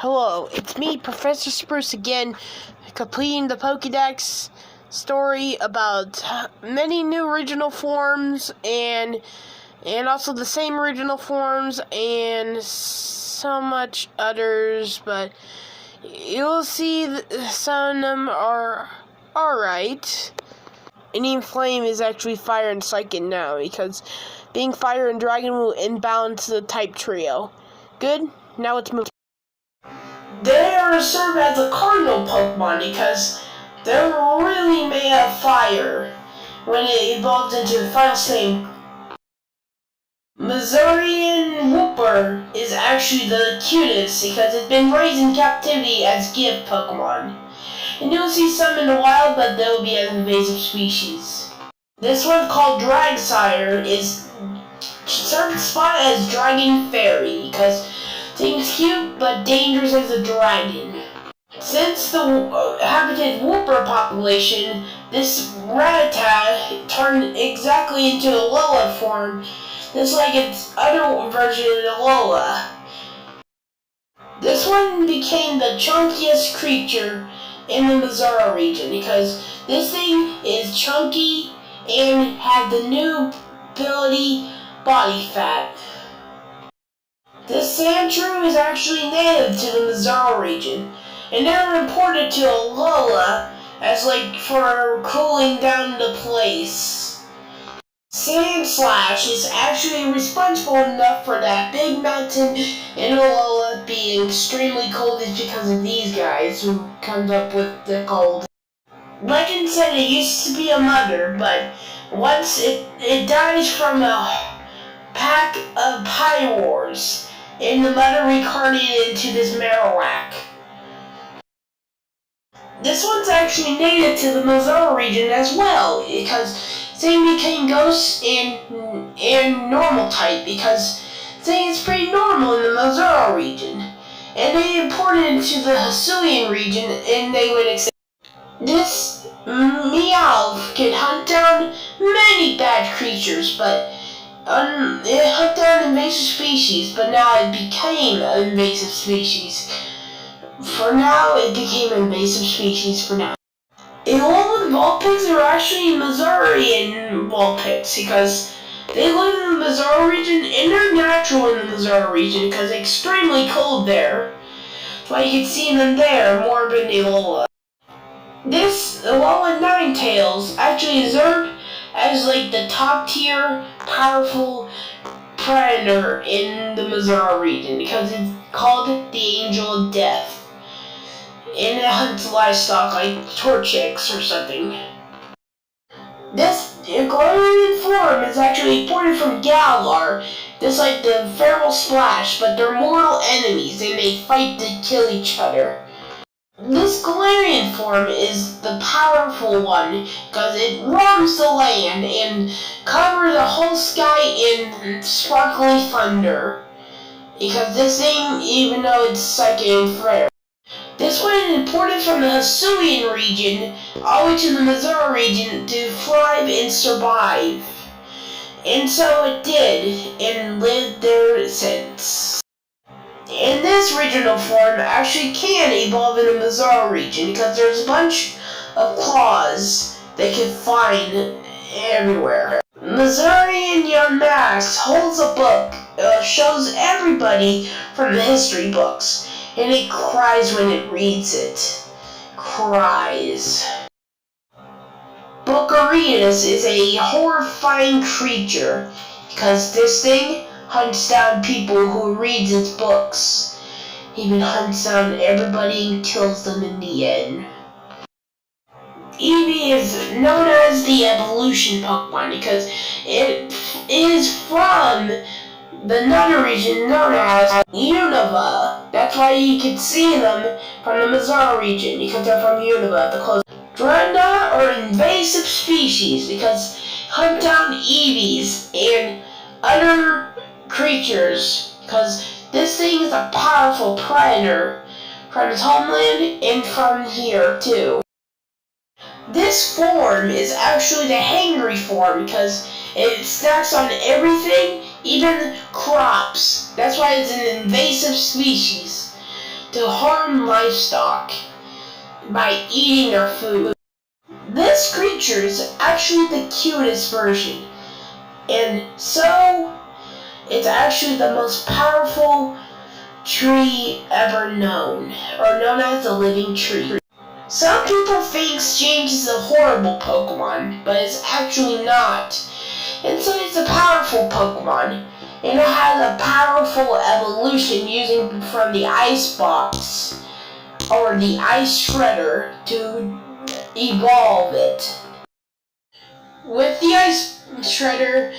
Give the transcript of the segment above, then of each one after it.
Hello, it's me, Professor Spruce again, completing the Pokedex story about many new original forms and also the same original forms and so much others, but you'll see that some of them are alright. Indian Flame is actually Fire and Psychic now, because being Fire and Dragon will imbalance the type trio. Good, now let's move. They are served as a cardinal Pokemon because they're really made of fire when it evolved into the final state. Misorian Wooper is actually the cutest because it's been raised in captivity as gift Pokemon. And you'll see some in the wild, but they'll be as invasive species. This one called Dragsire is served spot as Dragon Fairy because seems cute but dangerous as a dragon. Since the habited Wooper population, this Rattata turned exactly into a Lola form, just like its other version of Lola. This one became the chunkiest creature in the Misor region because this thing is chunky and had the new ability body fat. This Sandshrew is actually native to the Misor region, and they're imported to Alola as for cooling down the place. Sandslash is actually responsible enough for that big mountain in Alola being extremely cold is because of these guys who comes up with the cold. Legend said it used to be a mother, but once it dies from a pack of Pyroars, and the mother reincarnated into this Marowak. This one's actually native to the Misor region as well, because they became ghost and normal type, because they is pretty normal in the Misor region. And they imported into the Hisuian region, and they went extinct. This Meowth can hunt down many bad creatures, but it hunt down invasive species, but now it became an invasive species. For now, it became an invasive species for now. Alolan Vulpix are actually Missourian Vulpix because they live in the Misor region and they're natural in the Misor region because it's extremely cold there. That's why you can see them there more than Alola. This Alola Ninetales actually deserved as the top tier powerful predator in the Misor region because it's called the Angel of Death. And it hunts livestock like Torchics or something. This Galarian form is actually imported from Galar, just like the Feral Splash, but they're mortal enemies and they fight to kill each other. This Galarian form is the powerful one because it roams the land and covers the whole sky in sparkly thunder. Because this thing, even though it's psychic and rare. This one is imported from the Hisuian region all the way to the Misor region to thrive and survive. And so it did, and lived there since. And this original form actually can evolve in the Misor region because there's a bunch of claws they can find everywhere. Missourian Young Max holds a book, shows everybody from the history books, and it cries when it reads it. Cries. Bookaretus is a horrifying creature because this thing hunts down people who reads its books. Even hunts down everybody and kills them in the end. Eevee is known as the evolution Pokemon because it is from the Nana region known as Unova. That's why you can see them from the Misor region because they're from Unova, the closest. Dranda are invasive species because hunt down Eevees and other creatures because this thing is a powerful predator from its homeland and from here too. This form is actually the hangry form because it snacks on everything, even crops. That's why it's an invasive species. to harm livestock by eating their food. This creature is actually the cutest version, and so it's actually the most powerful tree ever known, or known as the living tree. Some people think Jinx is a horrible Pokemon, but it's actually not. Instead, it's a powerful Pokemon, and it has a powerful evolution using from the Ice Box, or the Ice Shredder, to evolve it. With the Ice Shredder,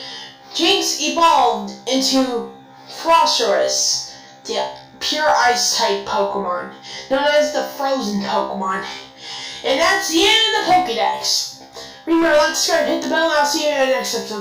Jinx evolved into Frostorus, the pure ice type Pokemon, known as the frozen Pokemon. And that's the end of the Pokedex. Remember, like, subscribe, hit the bell, and I'll see you in the next episode.